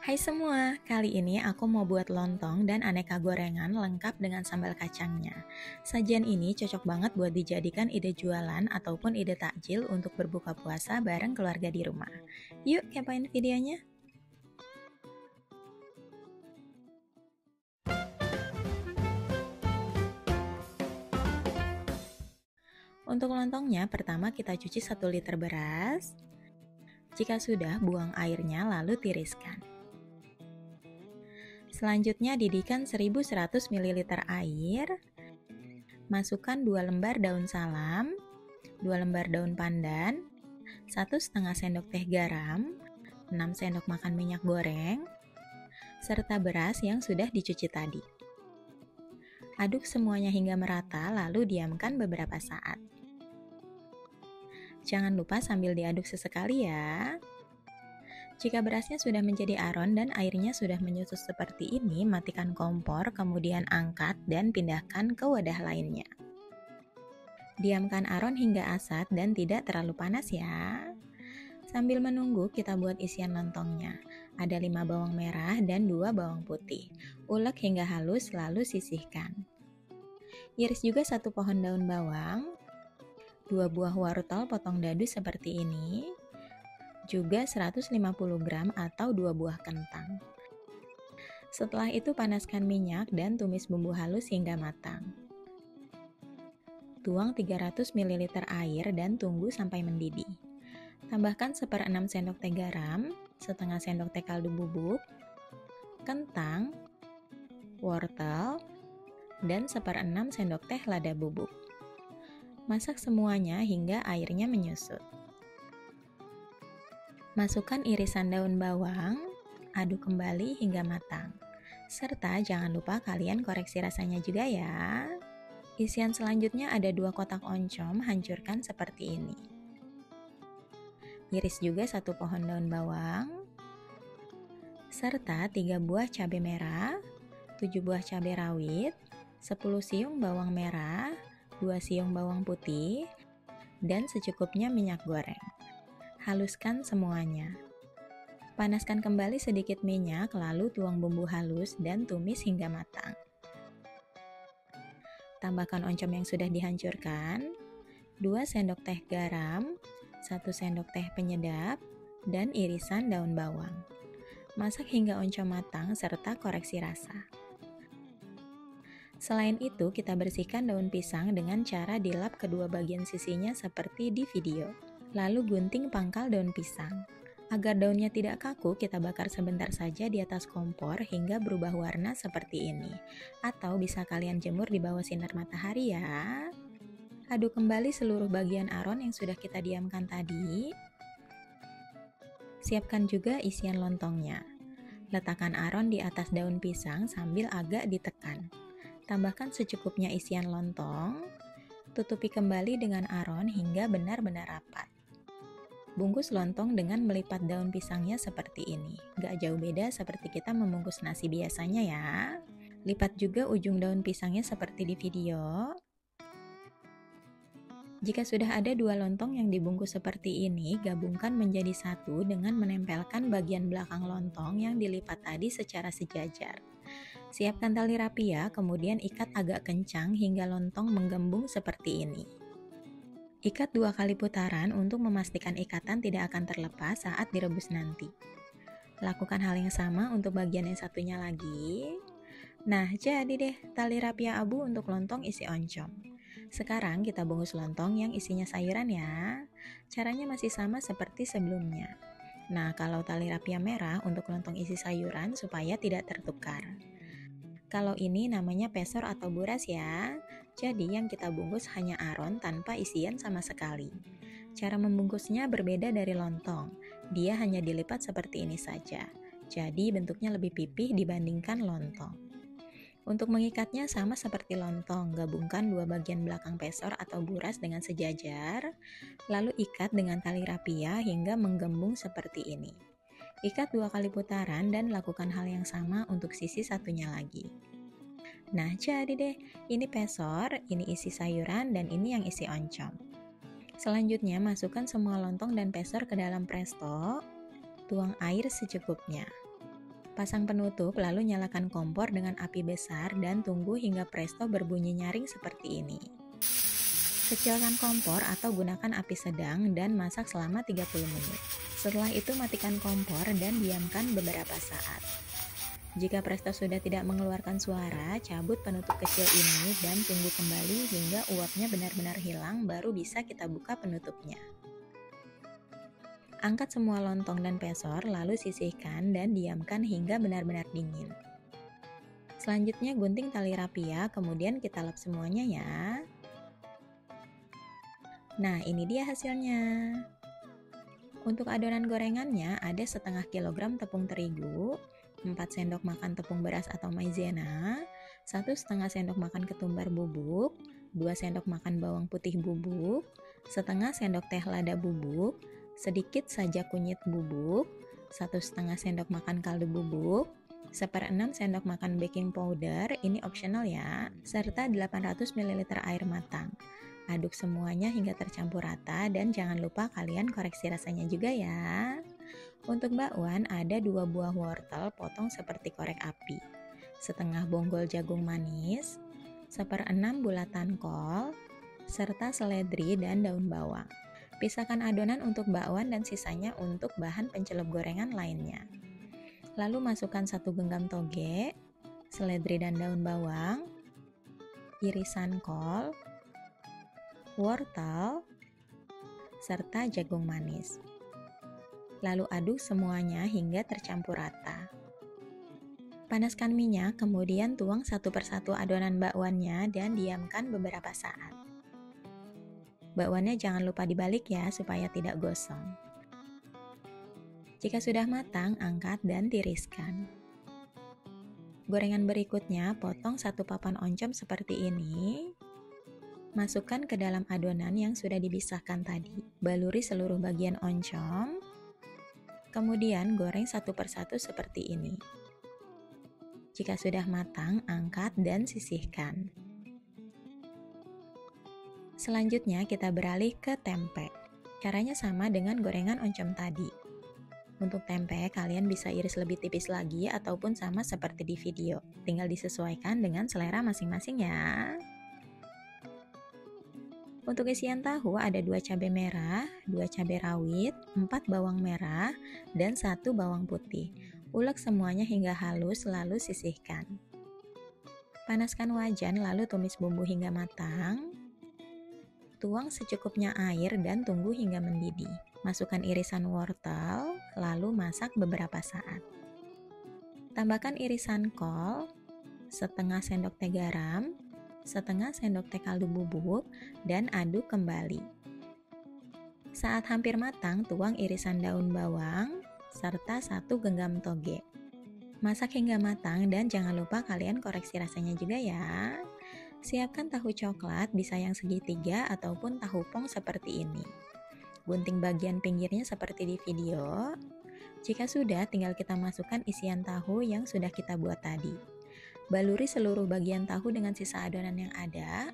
Hai semua, kali ini aku mau buat lontong dan aneka gorengan lengkap dengan sambal kacangnya. Sajian ini cocok banget buat dijadikan ide jualan ataupun ide takjil untuk berbuka puasa bareng keluarga di rumah. Yuk kepoin videonya. Untuk lontongnya, pertama kita cuci 1 liter beras. Jika sudah, buang airnya lalu tiriskan. Selanjutnya didihkan 1100 ml air. Masukkan 2 lembar daun salam, 2 lembar daun pandan, 1,5 sendok teh garam, 6 sendok makan minyak goreng, serta beras yang sudah dicuci tadi. Aduk semuanya hingga merata lalu diamkan beberapa saat. Jangan lupa sambil diaduk sesekali ya. Jika berasnya sudah menjadi aron dan airnya sudah menyusut seperti ini, matikan kompor, kemudian angkat dan pindahkan ke wadah lainnya. Diamkan aron hingga asat dan tidak terlalu panas ya. Sambil menunggu, kita buat isian lontongnya. Ada 5 bawang merah dan 2 bawang putih. Ulek hingga halus lalu sisihkan. Iris juga 1 pohon daun bawang, 2 buah wortel potong dadu seperti ini, juga 150 gram atau 2 buah kentang. Setelah itu panaskan minyak dan tumis bumbu halus hingga matang. Tuang 300 ml air dan tunggu sampai mendidih. Tambahkan 1/6 sendok teh garam, setengah sendok teh kaldu bubuk, kentang, wortel, dan 1/6 sendok teh lada bubuk. Masak semuanya hingga airnya menyusut. Masukkan irisan daun bawang, aduk kembali hingga matang. Serta jangan lupa kalian koreksi rasanya juga ya. Isian selanjutnya ada 2 kotak oncom, hancurkan seperti ini. Iris juga 1 pohon daun bawang, serta 3 buah cabai merah, 7 buah cabai rawit, 10 siung bawang merah, 2 siung bawang putih, dan secukupnya minyak goreng. Haluskan semuanya. Panaskan kembali sedikit minyak, lalu tuang bumbu halus dan tumis hingga matang. Tambahkan oncom yang sudah dihancurkan, 2 sendok teh garam, 1 sendok teh penyedap, dan irisan daun bawang. Masak hingga oncom matang serta koreksi rasa. Selain itu, kita bersihkan daun pisang dengan cara dilap kedua bagian sisinya seperti di video. Lalu gunting pangkal daun pisang. Agar daunnya tidak kaku, kita bakar sebentar saja di atas kompor hingga berubah warna seperti ini. Atau bisa kalian jemur di bawah sinar matahari ya. Aduk kembali seluruh bagian aron yang sudah kita diamkan tadi. Siapkan juga isian lontongnya. Letakkan aron di atas daun pisang sambil agak ditekan. Tambahkan secukupnya isian lontong, tutupi kembali dengan aron hingga benar-benar rapat. Bungkus lontong dengan melipat daun pisangnya seperti ini. Gak jauh beda seperti kita membungkus nasi biasanya ya. Lipat juga ujung daun pisangnya seperti di video. Jika sudah ada 2 lontong yang dibungkus seperti ini, gabungkan menjadi satu dengan menempelkan bagian belakang lontong yang dilipat tadi secara sejajar. Siapkan tali rapi ya, kemudian ikat agak kencang hingga lontong menggembung seperti ini. Ikat 2 kali putaran untuk memastikan ikatan tidak akan terlepas saat direbus nanti. Lakukan hal yang sama untuk bagian yang satunya lagi. Nah, jadi deh tali rapia abu untuk lontong isi oncom. Sekarang kita bungkus lontong yang isinya sayuran ya. Caranya masih sama seperti sebelumnya. Nah, kalau tali rapia merah untuk lontong isi sayuran supaya tidak tertukar. Kalau ini namanya pesor atau buras ya. Jadi yang kita bungkus hanya aron tanpa isian sama sekali. Cara membungkusnya berbeda dari lontong. Dia hanya dilipat seperti ini saja. Jadi bentuknya lebih pipih dibandingkan lontong. Untuk mengikatnya sama seperti lontong, gabungkan 2 bagian belakang pesor atau buras dengan sejajar, lalu ikat dengan tali rapia hingga menggembung seperti ini. Ikat 2 kali putaran dan lakukan hal yang sama untuk sisi satunya lagi. Nah, jadi deh, ini pesor, ini isi sayuran, dan ini yang isi oncom. Selanjutnya, masukkan semua lontong dan pesor ke dalam presto, tuang air secukupnya. Pasang penutup lalu nyalakan kompor dengan api besar dan tunggu hingga presto berbunyi nyaring seperti ini. Kecilkan kompor atau gunakan api sedang dan masak selama 30 menit. Setelah itu matikan kompor dan diamkan beberapa saat. Jika presto sudah tidak mengeluarkan suara, cabut penutup kecil ini dan tunggu kembali hingga uapnya benar-benar hilang, baru bisa kita buka penutupnya. Angkat semua lontong dan pesor lalu sisihkan dan diamkan hingga benar-benar dingin. Selanjutnya gunting tali rapia, kemudian kita lap semuanya ya. Nah, ini dia hasilnya. Untuk adonan gorengannya ada setengah kilogram tepung terigu, 4 sendok makan tepung beras atau maizena, 1,5 sendok makan ketumbar bubuk, 2 sendok makan bawang putih bubuk, setengah sendok teh lada bubuk, sedikit saja kunyit bubuk, 1,5 sendok makan kaldu bubuk, 1/6 sendok makan baking powder, ini optional ya, serta 800 ml air matang. Aduk semuanya hingga tercampur rata dan jangan lupa kalian koreksi rasanya juga ya. Untuk bakwan ada 2 buah wortel potong seperti korek api, setengah bonggol jagung manis, 1/6 bulatan kol, serta seledri dan daun bawang. Pisahkan adonan untuk bakwan dan sisanya untuk bahan pencelup gorengan lainnya. Lalu masukkan 1 genggam toge, seledri dan daun bawang, irisan kol, wortel, serta jagung manis. Lalu aduk semuanya hingga tercampur rata. Panaskan minyak, kemudian tuang satu persatu adonan bakwannya dan diamkan beberapa saat. Bakwannya jangan lupa dibalik ya supaya tidak gosong. Jika sudah matang, angkat dan tiriskan. Gorengan berikutnya, potong 1 papan oncom seperti ini. Masukkan ke dalam adonan yang sudah dipisahkan tadi. Baluri seluruh bagian oncom. Kemudian goreng satu persatu seperti ini. Jika sudah matang, angkat dan sisihkan. Selanjutnya kita beralih ke tempe. Caranya sama dengan gorengan oncom tadi. Untuk tempe, kalian bisa iris lebih tipis lagi ataupun sama seperti di video. Tinggal disesuaikan dengan selera masing-masing ya. Untuk isian tahu ada 2 cabai merah, 2 cabai rawit, 4 bawang merah, dan 1 bawang putih. Ulek semuanya hingga halus lalu sisihkan. Panaskan wajan lalu tumis bumbu hingga matang. Tuang secukupnya air dan tunggu hingga mendidih. Masukkan irisan wortel, lalu masak beberapa saat. Tambahkan irisan kol, setengah sendok teh garam, setengah sendok teh kaldu bubuk, dan aduk kembali. Saat hampir matang, tuang irisan daun bawang, serta 1 genggam toge. Masak hingga matang dan jangan lupa kalian koreksi rasanya juga ya. Siapkan tahu coklat, bisa yang segitiga ataupun tahu pong seperti ini. Gunting bagian pinggirnya seperti di video. Jika sudah, tinggal kita masukkan isian tahu yang sudah kita buat tadi. Baluri seluruh bagian tahu dengan sisa adonan yang ada.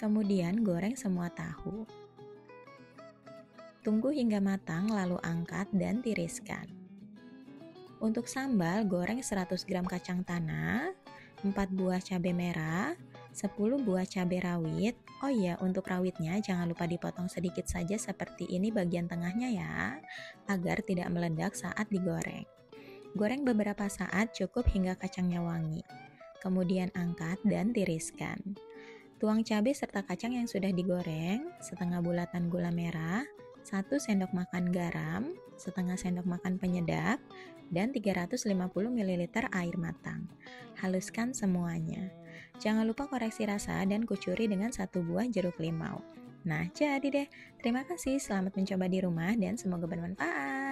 Kemudian goreng semua tahu. Tunggu hingga matang lalu angkat dan tiriskan. Untuk sambal, goreng 100 gram kacang tanah, 4 buah cabai merah, 10 buah cabai rawit. Oh iya, untuk rawitnya jangan lupa dipotong sedikit saja seperti ini bagian tengahnya ya, agar tidak meledak saat digoreng. Goreng beberapa saat cukup hingga kacangnya wangi. Kemudian angkat dan tiriskan. Tuang cabai serta kacang yang sudah digoreng, setengah bulatan gula merah, 1 sendok makan garam, setengah sendok makan penyedap, dan 350 ml air matang. Haluskan semuanya. Jangan lupa koreksi rasa dan kucuri dengan 1 buah jeruk limau. Nah, jadi deh. Terima kasih, selamat mencoba di rumah dan semoga bermanfaat.